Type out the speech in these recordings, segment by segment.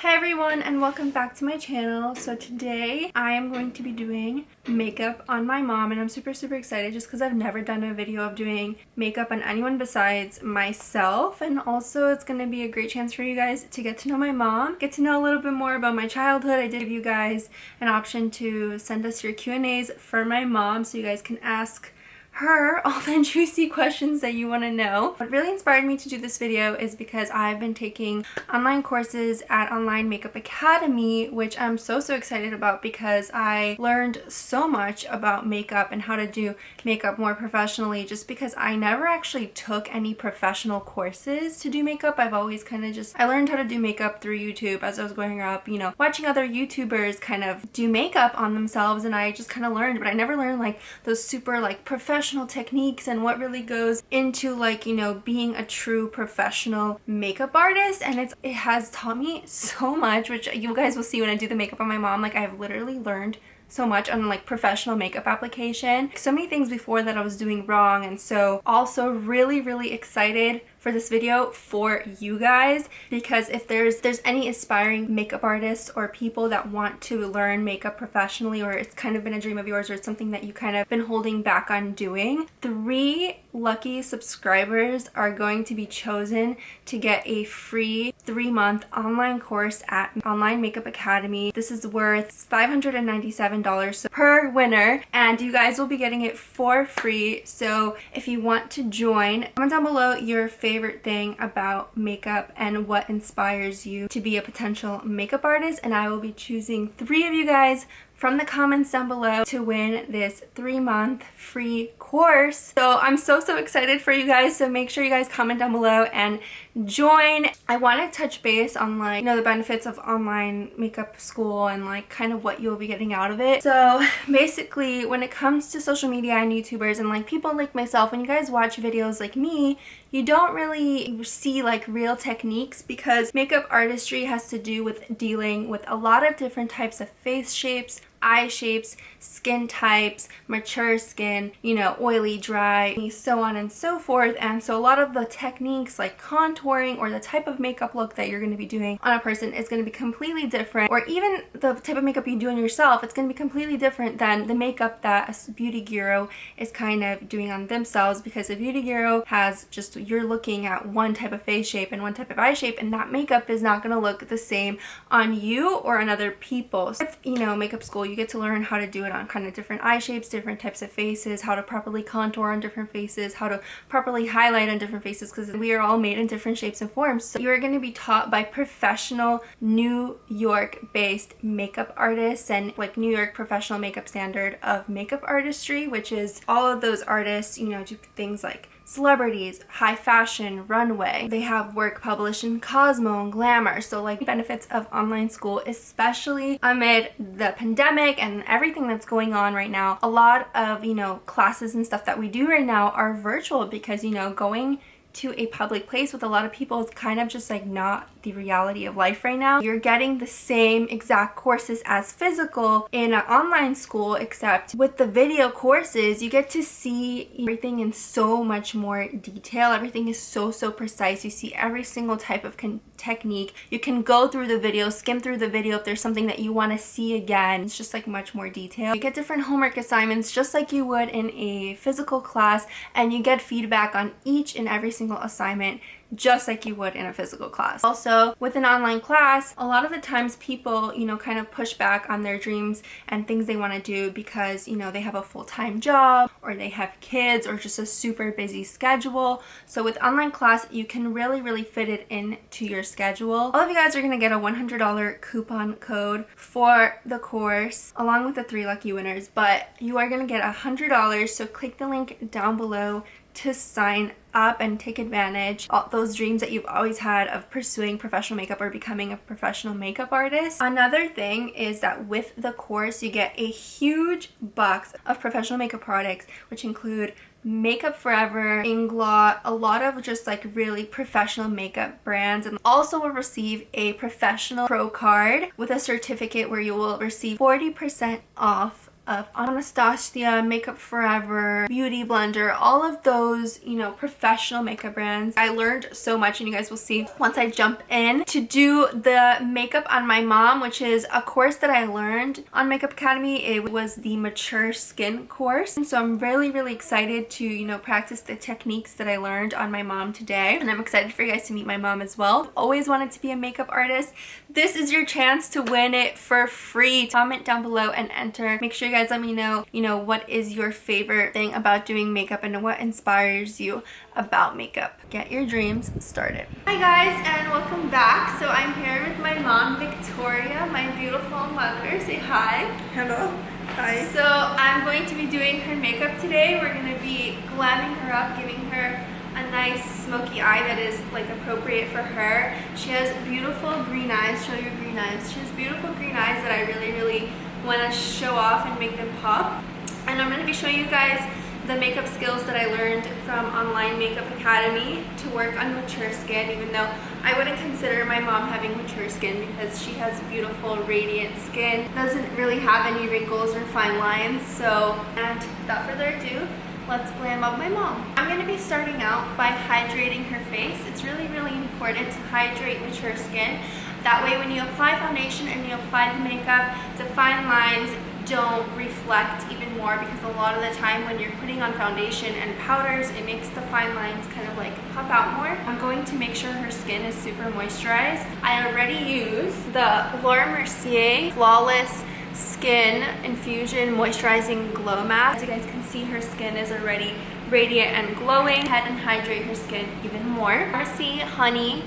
Hi everyone and welcome back to my channel. So today I am going to be doing makeup on my mom and I'm super excited just because I've never done a video of doing makeup on anyone besides myself, and also it's going to be a great chance for you guys to get to know my mom, get to know a little bit more about my childhood. I did give you guys an option to send us your Q&As for my mom so you guys can ask her all the juicy questions that you want to know. What really inspired me to do this video is because I've been taking online courses at Online Makeup Academy, which I'm so excited about because I learned so much about makeup and how to do makeup more professionally, just because I never actually took any professional courses to do makeup. I've always kind of I learned how to do makeup through YouTube as I was growing up, you know, watching other YouTubers kind of do makeup on themselves, and I just kind of learned, but I never learned like those super like professional techniques and what really goes into, like, you know, being a true professional makeup artist. And it has taught me so much, which you guys will see when I do the makeup on my mom. Like, I've literally learned so much on like professional makeup application, so many things before that I was doing wrong. And so also really excited for this video for you guys, because if there's any aspiring makeup artists or people that want to learn makeup professionally, or it's kind of been a dream of yours, or it's something that you kind of been holding back on doing, 3 lucky subscribers are going to be chosen to get a free 3-month online course at Online Makeup Academy. This is worth $597 per winner, and you guys will be getting it for free. So if you want to join, comment down below your favorite thing about makeup and what inspires you to be a potential makeup artist, and I will be choosing 3 of you guys from the comments down below to win this 3-month free course. So I'm so excited for you guys, so make sure you guys comment down below and join. I want to touch base on, like, you know, the benefits of online makeup school and like kind of what you'll be getting out of it. So basically, when it comes to social media and YouTubers and like people like myself, when you guys watch videos like me, you don't really see like real techniques, because makeup artistry has to do with dealing with a lot of different types of face shapes, eye shapes, skin types, mature skin, you know, oily, dry, so on and so forth. And so a lot of the techniques like contouring or the type of makeup look that you're going to be doing on a person is going to be completely different, or even the type of makeup you do on yourself, it's going to be completely different than the makeup that a beauty guru is kind of doing on themselves, because a beauty guru has just, you're looking at one type of face shape and one type of eye shape, and that makeup is not going to look the same on you or on other people. So with, you know, makeup school, you get to learn how to do it on kind of different eye shapes, different types of faces, how to properly contour on different faces, how to properly highlight on different faces, because we are all made in different shapes and forms. So you're going to be taught by professional New York based makeup artists, and like New York Professional Makeup Standard of Makeup Artistry, which is all of those artists, you know, do things like celebrities, high fashion, runway. They have work published in Cosmo and Glamour. So like, benefits of online school, especially amid the pandemic and everything that's going on right now. A lot of, you know, classes and stuff that we do right now are virtual, because, you know, going to a public place with a lot of people is kind of just like not the reality of life right now. You're getting the same exact courses as physical in an online school, except with the video courses you get to see everything in so much more detail. Everything is so precise. You see every single type of technique. You can go through the video, skim through the video if there's something that you want to see again. It's just like much more detail. You get different homework assignments just like you would in a physical class, and you get feedback on each and every single assignment just like you would in a physical class. Also, with an online class, a lot of the times people, you know, kind of push back on their dreams and things they want to do because, you know, they have a full-time job or they have kids or just a super busy schedule. So with online class, you can really fit it into your schedule. All of you guys are going to get a $100 coupon code for the course along with the 3 lucky winners, but you are going to get $100. So click the link down below to sign up and take advantage of those dreams that you've always had of pursuing professional makeup or becoming a professional makeup artist. Another thing is that with the course, you get a huge box of professional makeup products, which include Makeup Forever, Inglot, a lot of just like really professional makeup brands, and also will receive a professional pro card with a certificate where you will receive 40% off of Anastasia, Makeup Forever, Beauty Blender, all of those, you know, professional makeup brands. I learned so much, and you guys will see once I jump in to do the makeup on my mom, which is a course that I learned on Makeup Academy. It was the Mature Skin course. And so I'm really, really excited to, you know, practice the techniques that I learned on my mom today. And I'm excited for you guys to meet my mom as well. Always wanted to be a makeup artist. This is your chance to win it for free. Comment down below and enter. Make sure you guys let me know, you know, what is your favorite thing about doing makeup and what inspires you about makeup. Get your dreams started. Hi guys, and welcome back. So I'm here with my mom, Victoria, my beautiful mother. Say hi. Hello. Hi. So I'm going to be doing her makeup today. We're going to be glamming her up, giving her a nice smoky eye that is like appropriate for her. She has beautiful green eyes. Show your green eyes. She has beautiful green eyes that I really want to show off and make them pop. And I'm going to be showing you guys the makeup skills that I learned from online Makeup Academy to work on mature skin, even though I wouldn't consider my mom having mature skin because she has beautiful radiant skin, doesn't really have any wrinkles or fine lines. So, and without further ado, let's glam up my mom. I'm going to be starting out by hydrating her face. It's really important to hydrate mature skin. That way when you apply foundation and you apply the makeup, the fine lines don't reflect even more, because a lot of the time when you're putting on foundation and powders, it makes the fine lines kind of like pop out more. I'm going to make sure her skin is super moisturized. I already used the Laura Mercier Flawless Skin Infusion Moisturizing Glow Mask. As you guys can see, her skin is already radiant and glowing. Go ahead and hydrate her skin even more. Pharmacy Honey.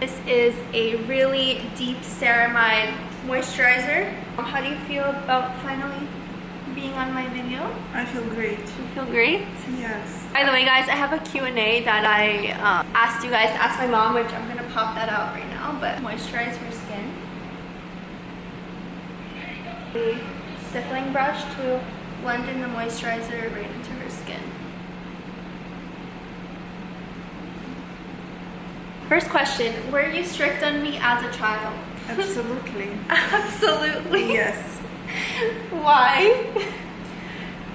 This is a really deep ceramide moisturizer. How do you feel about finally being on my video? I feel great. You feel great? Yes. By the way, guys, I have a Q&A that I asked you guys to ask my mom, which I'm going to pop that out right now. But moisturize her skin. A stippling brush to blend in the moisturizer right into her skin. First question, were you strict on me as a child? Absolutely. Absolutely. Yes. Why?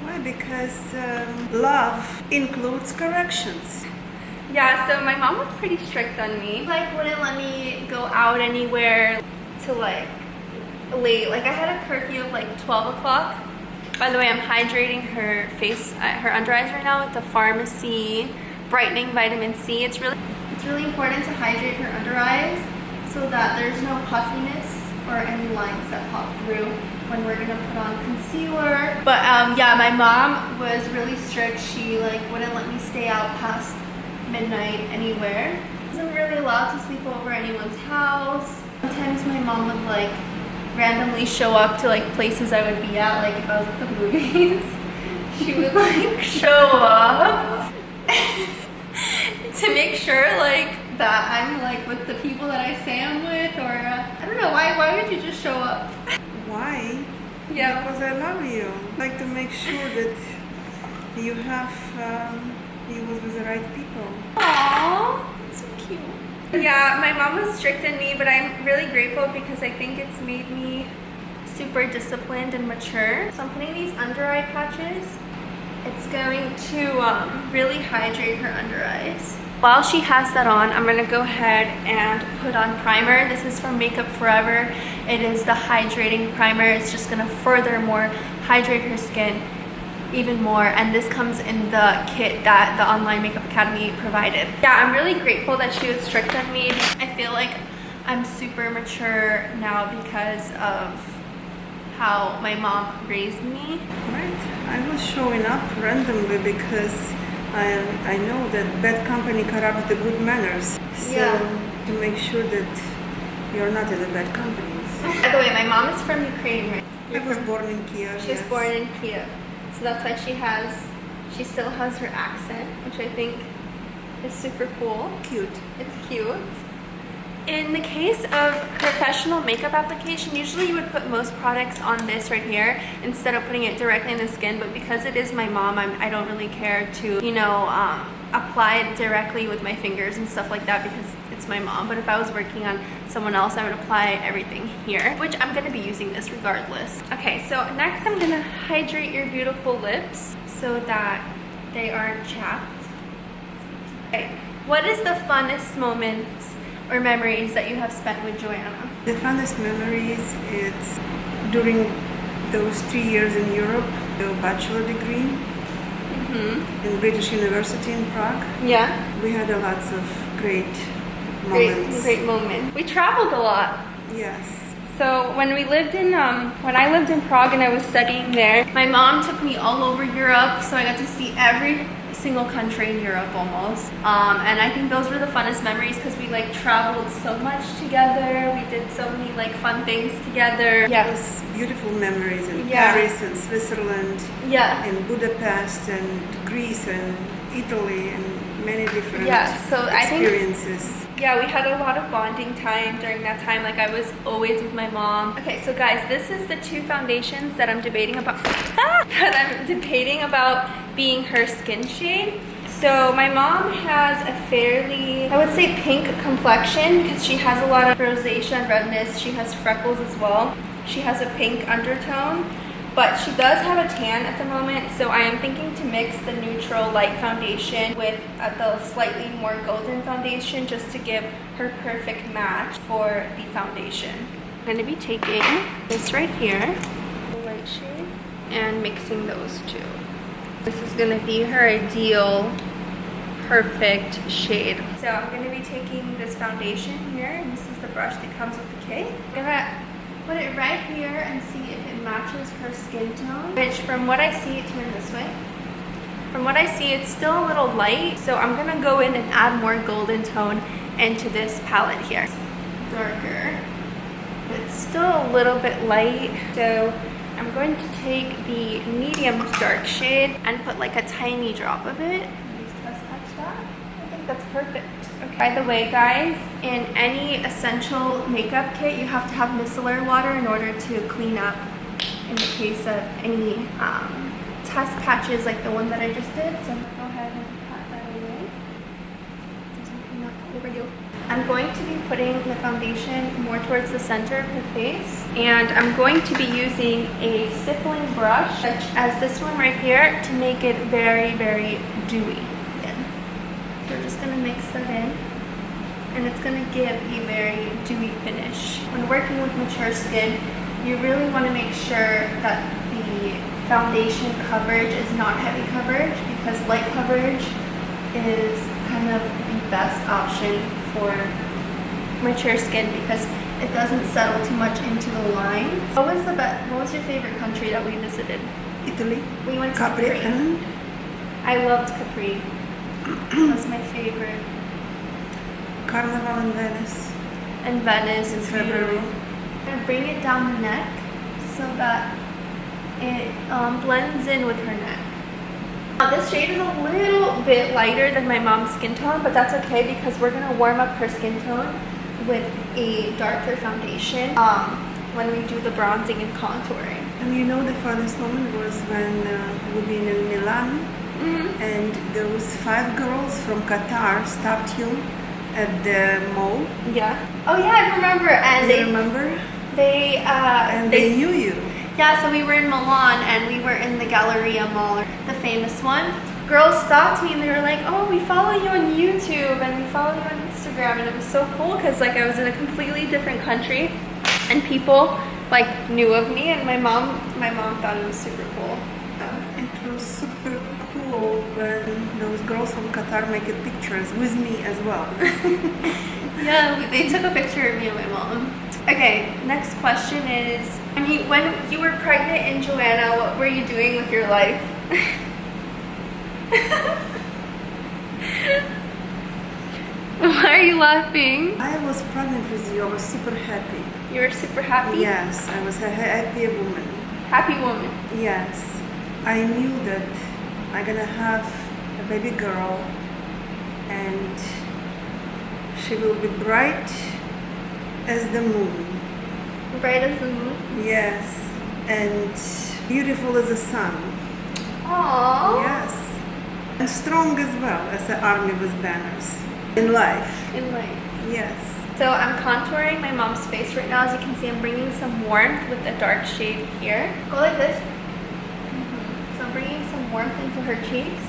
Why? Because love includes corrections. Yeah, so my mom was pretty strict on me. Like, wouldn't let me go out anywhere to like late. Like, I had a curfew of like 12 o'clock. By the way, I'm hydrating her face, her under eyes right now with the Pharmacy Brightening Vitamin C. It's really important to hydrate her under eyes so that there's no puffiness or any lines that pop through when we're gonna put on concealer. But yeah, my mom was really strict. She like wouldn't let me stay out past midnight anywhere. I wasn't really allowed to sleep over anyone's house. Sometimes my mom would like randomly show up to like places I would be at, like if I was at the movies. She would like show up to make sure like that I'm like with the people that I say I'm with, or I don't know, why would you just show up? Why? Yeah. Because I love you. I like to make sure that you have you was with the right people. Aww, that's so cute. Yeah, my mom was strict on me, but I'm really grateful because I think it's made me super disciplined and mature. So I'm putting these under eye patches. It's going to really hydrate her under eyes. While she has that on, I'm going to go ahead and put on primer. This is from Makeup Forever. It is the hydrating primer. It's just going to furthermore hydrate her skin even more, and this comes in the kit that the online Makeup Academy provided. Yeah, I'm really grateful that she was strict on me. I feel like I'm super mature now because of how my mom raised me. Right. I was showing up randomly because I know that bad company corrupts the good manners. So Yeah. to make sure that you're not in the bad companies. By the way, my mom is from Ukraine, right? I was born in Kiev. She was yes. born in Kiev. So that's why she still has her accent, which I think is super cool. Cute. It's cute. In the case of professional makeup application, usually you would put most products on this right here instead of putting it directly in the skin, but because it is my mom, I don't really care to, you know, apply it directly with my fingers and stuff like that because it's my mom, but if I was working on someone else, I would apply everything here, which I'm gonna be using this regardless. Okay, so next I'm gonna hydrate your beautiful lips so that they aren't chapped. Okay, what is the funnest moments or memories that you have spent with Joanna? The funnest memories is during those 3 years in Europe, the bachelor degree in British University in Prague. Yeah. We had a lots of great moments. Great moment. We traveled a lot. Yes. So when we lived in, when I lived in Prague and I was studying there, my mom took me all over Europe, so I got to see every single country in Europe almost. And I think those were the funnest memories because we like traveled so much together. We did so many like fun things together. Yeah. Those beautiful memories in Paris and Switzerland. Yeah. In Budapest and Greece and Italy and many different experiences. Yeah, we had a lot of bonding time during that time. Like I was always with my mom. Okay, so guys, this is the 2 foundations that I'm debating about. Being her skin shade. So my mom has a fairly, I would say, pink complexion because she has a lot of rosacea and redness. She has freckles as well. She has a pink undertone, but she does have a tan at the moment. So I am thinking to mix the neutral light foundation with the slightly more golden foundation just to give her perfect match for the foundation. I'm going to be taking this right here, the light shade, and mixing those 2. This is going to be her ideal, perfect shade. So I'm going to be taking this foundation here, and this is the brush that comes with the kit. I'm going to put it right here and see if it matches her skin tone, which from what I see, turn this way. From what I see, it's still a little light, so I'm going to go in and add more golden tone into this palette here. Darker. It's still a little bit light, so I'm going to take the medium dark shade and put like a tiny drop of it. Just test touch that. I think that's perfect. Okay. By the way, guys, in any essential makeup kit, you have to have micellar water in order to clean up in the case of any test patches like the one that I just did. So I'm gonna go ahead and pat that away. I'm going to be putting the foundation more towards the center of her face, and I'm going to be using a stippling brush such as this one right here to make it very, very dewy. So we're just going to mix that in, and it's going to give a very dewy finish. When working with mature skin, you really want to make sure that the foundation coverage is not heavy coverage, because light coverage is kind of the best option for mature skin because it doesn't settle too much into the line. What was your favorite country that we visited? Italy. We went to Capri. Capri. I loved Capri. That was my favorite. Carnival in Venice. And Venice in February. I'm gonna bring it down the neck so that it blends in with her neck. This shade is a little bit lighter than my mom's skin tone, but that's okay because we're going to warm up her skin tone with a darker foundation when we do the bronzing and contouring. And you know the funnest moment was when we've been in Milan and those 5 girls from Qatar stopped you at the mall. Yeah. Oh yeah, I remember. And you remember? They knew you. Yeah, so we were in Milan and we were in the Galleria Mall, the famous one. Girls stopped me and they were like, "Oh, we follow you on YouTube and we follow you on Instagram," and it was so cool because like I was in a completely different country and people like knew of me, and my mom thought it was super cool. It was super cool when those girls from Qatar make pictures with me as well. Yeah, they took a picture of me and my mom. Okay, next question is, when you were pregnant in Joanna, what were you doing with your life? Why are you laughing? I was pregnant with you. I was super happy. You were super happy? Yes, I was a happy woman. Happy woman. Yes. I knew that I'm gonna have a baby girl and she will be bright as the moon. Bright as the moon? Yes. And beautiful as the sun. Aww. Yes. And strong as well as the army with banners. In life. In life. Yes. So I'm contouring my mom's face right now. As you can see, I'm bringing some warmth with a dark shade here. Go like this. So I'm bringing some warmth into her cheeks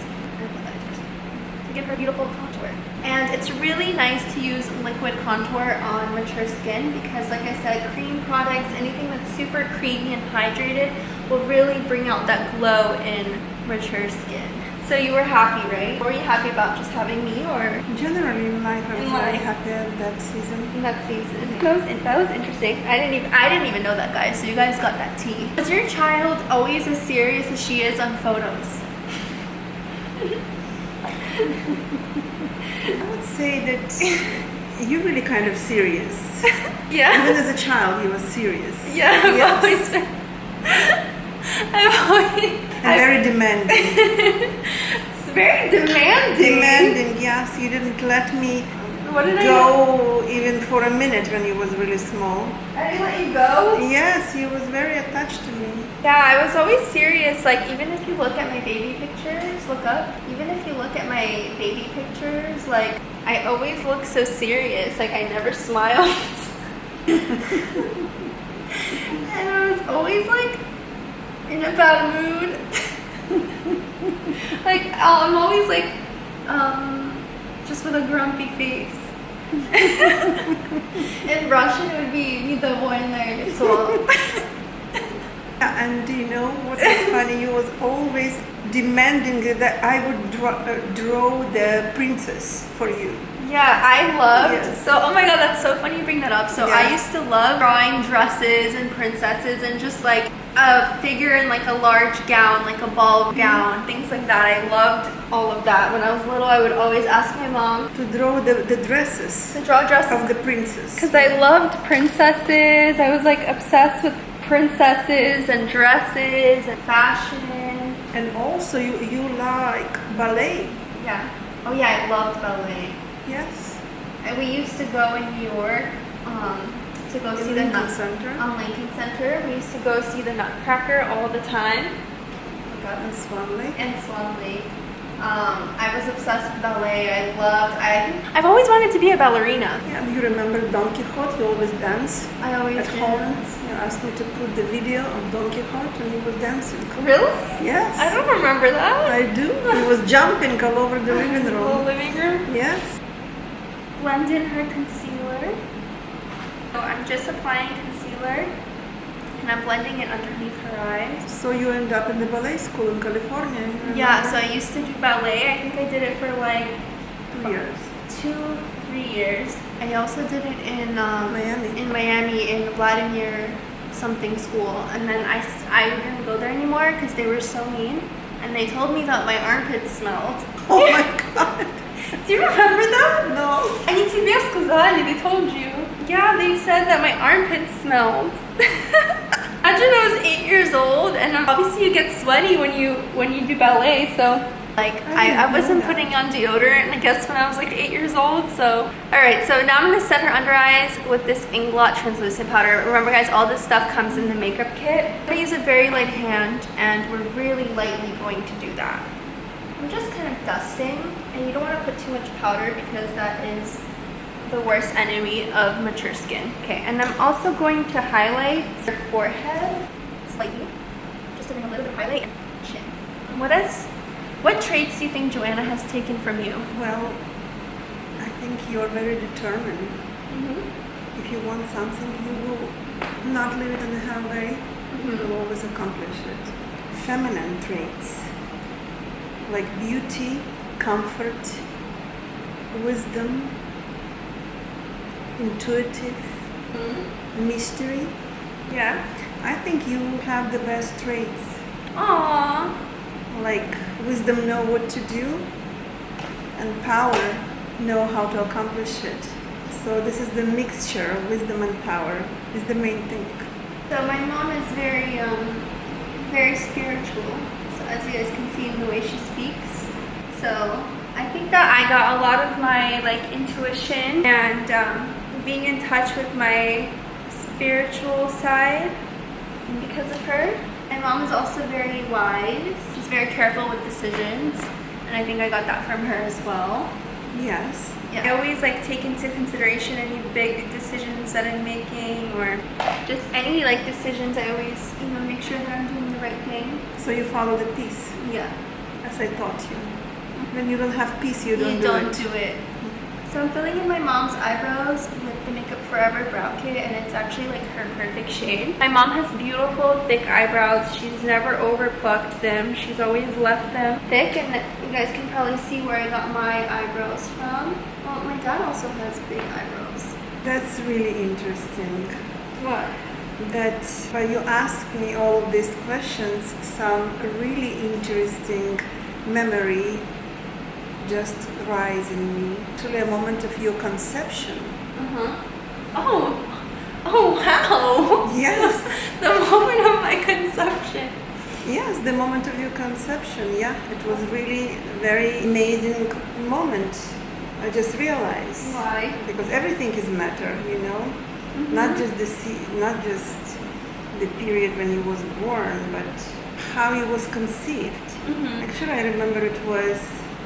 to give her beautiful contour. And it's really nice to use liquid contour on mature skin because, like I said, cream products, anything that's super creamy and hydrated will really bring out that glow in mature skin. So you were happy, right? Were you happy about just having me, or? Generally in life, I was very happy that season. In that season. That was interesting. I didn't even know that, guys. So you guys got that tea. Was your child always as serious as she is on photos? I would say that you're really kind of serious. Yeah. Even as a child, you were serious. Yeah, I've always been. And very demanding. It's very demanding. Demanding, yes. You didn't let me go even for a minute when you was really small. I didn't let you go? Yes, you was very attached to me. Yeah, I was always serious. Like, even if you look at my baby pictures, look up. Even if you look at my baby pictures, like, I always look so serious. Like, I never smiled. And I was always, like, in a bad mood. Like, I'm always, like, just with a grumpy face. In Russian, it would be недовольное лицо. And do you know what was funny? You was always demanding that I would draw the princess for you. Yeah, I loved. Yes. So, oh my god, that's so funny you bring that up. So, Yes. I used to love drawing dresses and princesses and just like a figure in like a large gown, like a ball gown, things like that. I loved all of that. When I was little, I would always ask my mom To draw the dresses to draw dresses of the princess. because I loved princesses. I was like obsessed with princesses and dresses and fashion. And also you like ballet. Yeah. Oh yeah, I loved ballet. Yes. And we used to go in New York to go see the Lincoln Center. on Lincoln Center. We used to go see the Nutcracker all the time. And Swan Lake. And Swan Lake. I was obsessed with ballet. I've always wanted to be a ballerina. Yeah, do you remember Don Quixote? You always dance I always at did. home. You asked me to put the video of Don Quixote and he was dancing. Really? Yes. I don't remember that. I do. He was jumping all over the living The room. living room. Yes. Blend in her concealer. So I'm just applying concealer and I'm blending it underneath her eyes. So you end up in the ballet school in California. you remember? Yeah, so I used to do ballet. I think I did it for like 2 years. 2-3 years. I also did it in Miami. in Vladimir something school, and then I didn't go there anymore because they were so mean, and they told me that my armpits smelled. Oh my god. Do you remember that? No. Они тебе сказали, they told you. Yeah, they said that my armpits smelled. Imagine I was 8 years old, and obviously you get sweaty when you do ballet, so like I wasn't putting on deodorant, I guess, when I was like 8 years old. So alright, so now I'm gonna set her under eyes with this Ink Blot translucent powder. Remember guys, all this stuff comes in the makeup kit. I use a very light hand, and we're really lightly going to do that. I'm just kind of dusting, and you don't want to put too much powder because that is the worst enemy of mature skin. Okay, and I'm also going to highlight your forehead slightly, just doing a little bit of highlight and chin. What traits do you think Joanna has taken from you? Well, I think you're very determined. If you want something, you will not leave it in the halfway. You will always accomplish it. Feminine traits like beauty, comfort, wisdom, intuitive, mystery. Yeah. I think you have the best traits. Aww. Like wisdom, know what to do, and power, know how to accomplish it. So this is the mixture of wisdom and power is the main thing. So my mom is very very spiritual. So as you guys can see in the way she speaks. So I think that I got a lot of my like intuition and being in touch with my spiritual side because of her. My mom is also very wise. She's very careful with decisions, and I think I got that from her as well. Yes. Yeah. I always like take into consideration any big decisions that I'm making, or just any like decisions. I always, make sure that I'm doing the right thing. So you follow the peace. Yeah. As I taught you. When you don't have peace, you don't do it. So I'm filling in my mom's eyebrows with the Makeup Forever brow kit, and it's actually like her perfect shade. My mom has beautiful thick eyebrows. She's never over plucked them. She's always left them thick, and you guys can probably see where I got my eyebrows from. Well, my dad also has big eyebrows. That's really interesting. What? That while you ask me all of these questions, some really interesting memory just rise in me. Actually, a moment of your conception. Oh wow. Yes. The moment of my conception. Yes, the moment of your conception. Yeah, it was really a very amazing moment. I just realized. Why? Because everything is matter, Not just not just the period when you was born, but how you was conceived. Actually, I remember it was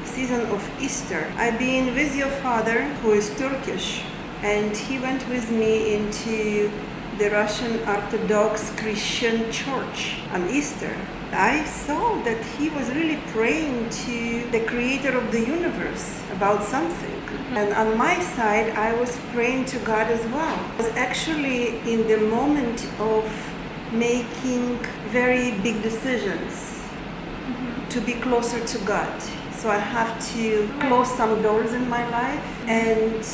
season of Easter. I've been with your father, who is Turkish, and he went with me into the Russian Orthodox Christian church on Easter. I saw that he was really praying to the creator of the universe about something. And on my side, I was praying to God as well. I was actually in the moment of making very big decisions to be closer to God. So I have to close some doors in my life, and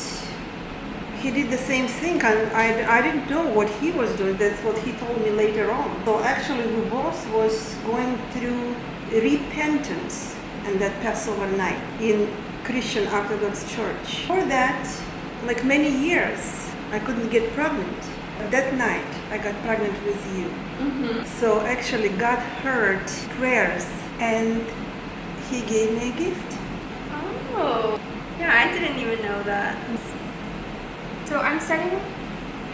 he did the same thing, and I didn't know what he was doing. That's what he told me later on. So actually we both was going through repentance and that Passover night in Christian Orthodox Church. For that, like many years, I couldn't get pregnant. That night I got pregnant with you. So actually God heard prayers and he gave me a gift. Oh, yeah, I didn't even know that. So I'm setting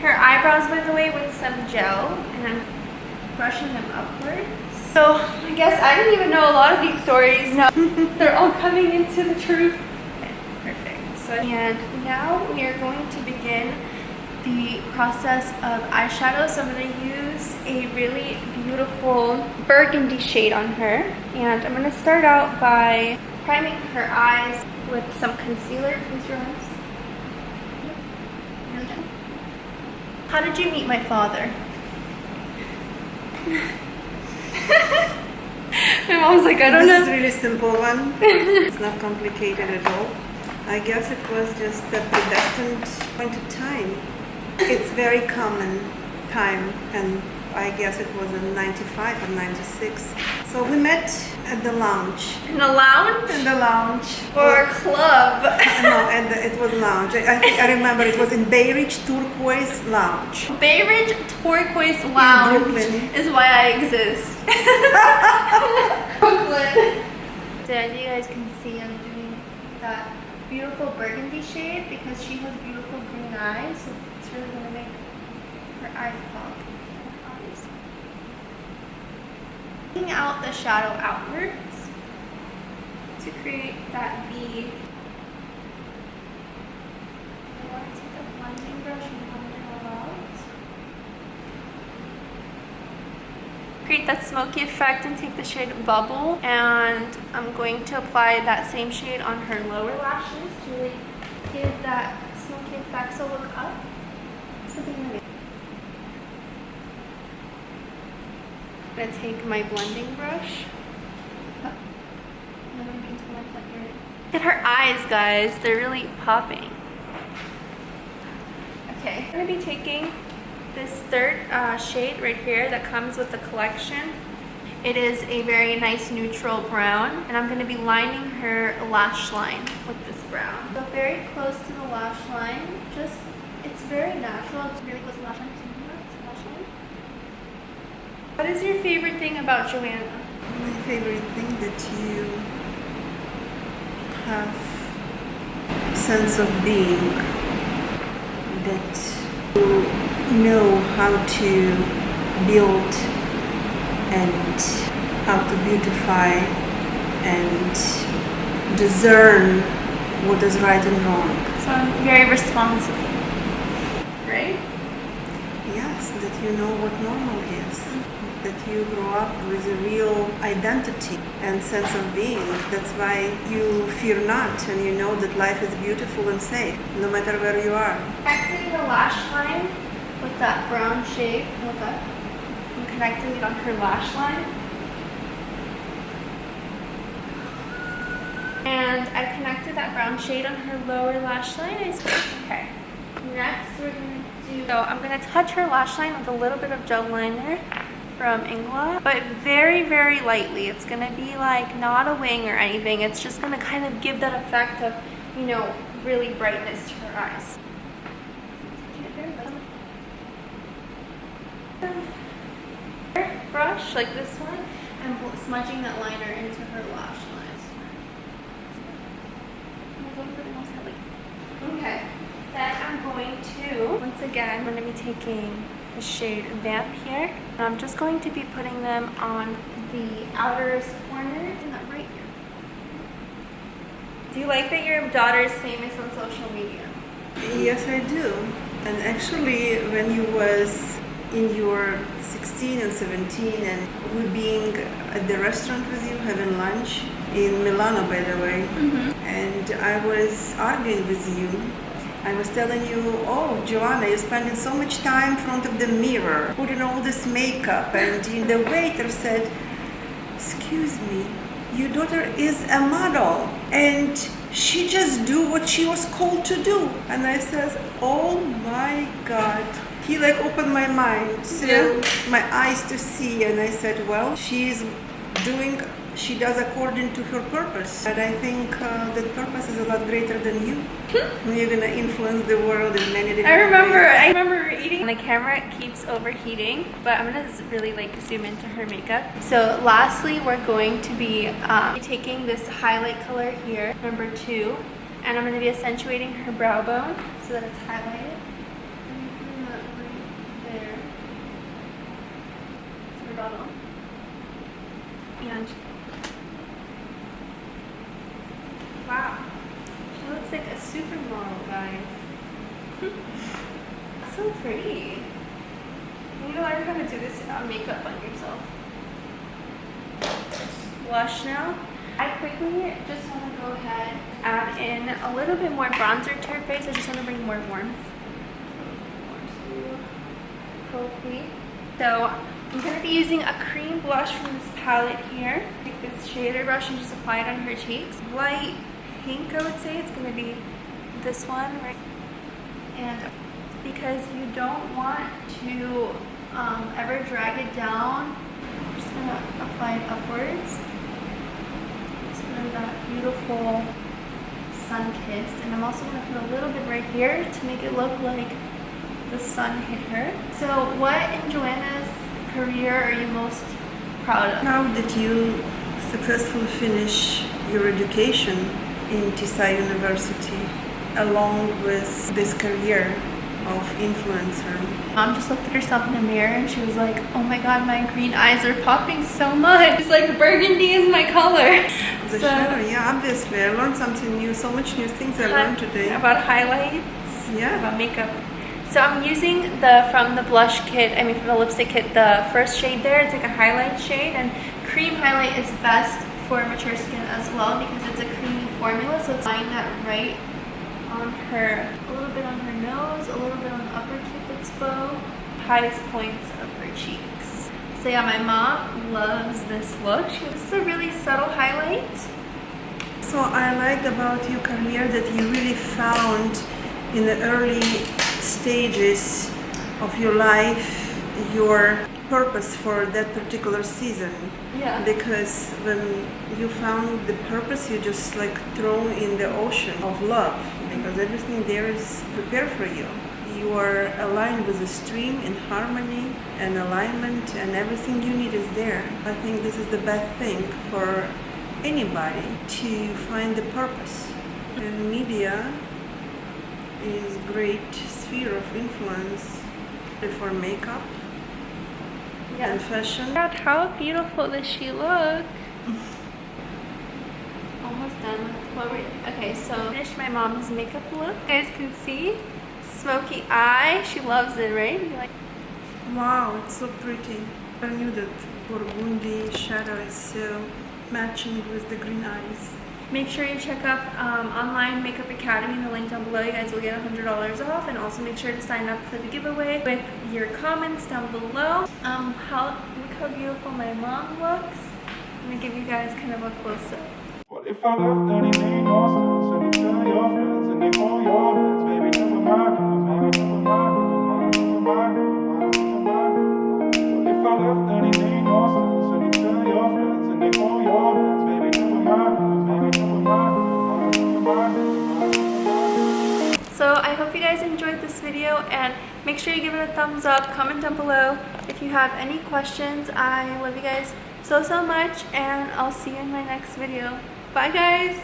her eyebrows, by the way, with some gel, and I'm brushing them upwards. So I guess I didn't even know a lot of these stories. Now they're all coming into the truth. Okay, perfect. So, and now we are going to begin the process of eyeshadow. So I'm going to use a really beautiful burgundy shade on her, and I'm going to start out by priming her eyes with some concealer. Close your eyes. How did you meet my father? My mom's like, I don't know. This is a really simple one. It's not complicated at all. I guess it was just a predestined point of time. It's very common time, and I guess it was in 95 or 96. So we met at the lounge. In a lounge? In the lounge. Or a club? No, and it was lounge. I remember it was in Bay Ridge Turquoise Lounge. Bay Ridge Turquoise Lounge is why I exist. Brooklyn. So as you guys can see, I'm doing that beautiful burgundy shade because she has beautiful green eyes. So it's really going to make her eyes pop. Taking out the shadow outwards to create that V. I want to take the blending brush and blend it all out. Create that smoky effect and take the shade Bubble, and I'm going to apply that same shade on her lower lashes to really give that smoky effect. So look up. Something like I'm going to take my blending brush. Look at her eyes, guys. They're really popping. Okay, I'm going to be taking this third shade right here that comes with the collection. It is a very nice neutral brown, and I'm going to be lining her lash line with this brown. So very close to the lash line. It's very natural. It's very close to the lash line. What is your favorite thing about Joanna? My favorite thing that you have a sense of being, that you know how to build and how to beautify and discern what is right and wrong. So I'm very responsible, right? Yes, that you know what normal is. That you grow up with a real identity and sense of being. That's why you fear not, and you know that life is beautiful and safe, no matter where you are. Connecting the lash line with that brown shade. Look up. I'm connecting it on her lash line. And I connected that brown shade on her lower lash line. Okay. Next we're going to do... So I'm going to touch her lash line with a little bit of gel liner from Ingla, but very, very lightly. It's going to be like not a wing or anything. It's just going to kind of give that effect of, you know, really brightness to her eyes. Brush like this one and smudging that liner into her lash lines. Okay, then I'm going to, once again, I'm going to be taking the shade Vamp here. And I'm just going to be putting them on the outermost corner, and that right here. Do you like that your daughter is famous on social media? Yes, I do. And actually, when you was in your 16 and 17 and we being at the restaurant with you having lunch in Milano, by the way, and I was arguing with you. I was telling you, oh, Joanna, you're spending so much time in front of the mirror, putting all this makeup, and the waiter said, excuse me, your daughter is a model, and she just do what she was called to do. And I says, oh my God. He like opened my mind, so my eyes to see, and I said, well, she does according to her purpose. And I think that purpose is a lot greater than you. You're gonna influence the world in many different ways. I remember eating. The camera keeps overheating, but I'm gonna really like zoom into her makeup. So lastly, we're going to be taking this highlight color here, number 2, and I'm gonna be accentuating her brow bone so that it's highlighted. And wow, she looks like a supermodel, guys. So pretty. You need to learn how to do this makeup on yourself. Blush now. I quickly just want to go ahead, add in a little bit more bronzer to her face. I just want to bring more warmth. So I'm going to be using a cream blush from this palette here. Take this shader brush and just apply it on her cheeks. Light pink, I would say. It's going to be this one, right? And because you don't want to ever drag it down, I'm just going to apply it upwards. Just for that beautiful sun-kissed. And I'm also going to put a little bit right here to make it look like the sun hit her. So what in Joanna's career are you most proud of? Now that you successfully finish your education in TSI University along with this career of influencer. Mom just looked at herself in the mirror and she was like, oh my God, my green eyes are popping so much. It's like burgundy is my color. The shadow, yeah, obviously. I learned something new, so much new things I learned today. About highlights, about makeup. So I'm using from the blush kit, from the lipstick kit, the first shade there. It's like a highlight shade, and cream highlight is best for mature skin as well because it's a creamy formula. So it's applying that right on her, a little bit on her nose, a little bit on the upper cupid's bow, highest points of her cheeks. So yeah, my mom loves this look. This is a really subtle highlight. So I like about your career that you really found in the early stages of your life your purpose for that particular season. Yeah. Because when you found the purpose, you just like thrown in the ocean of love because everything there is prepared for you. You are aligned with the stream in harmony and alignment, and everything you need is there. I think this is the best thing for anybody to find the purpose. And media is a great sphere of influence for makeup and fashion. God, how beautiful does she look? Almost done. done. Okay, so finished my mom's makeup look. You guys can see smoky eye. She loves it, right? You like? Wow, it's so pretty. I knew that burgundy shadow is so matching with the green eyes. Make sure you check out Online Makeup Academy, the link down below. You guys will get $100 off, and also make sure to sign up for the giveaway with your comments down below. Look how beautiful my mom looks. I'm gonna give you guys kind of a close-up. What if I left anything lost? And you tell your friends and they call your hands, baby, never mind, never mind, never mind, never mind, never mind, never mind, never mind. What if I left anything lost? And you tell your friends and they call your hands, baby, never mind, never mind, never mind, never mind, never mind. So I hope you guys enjoyed this video, and make sure you give it a thumbs up, comment down below if you have any questions. I love you guys so much, and I'll see you in my next video. Bye guys!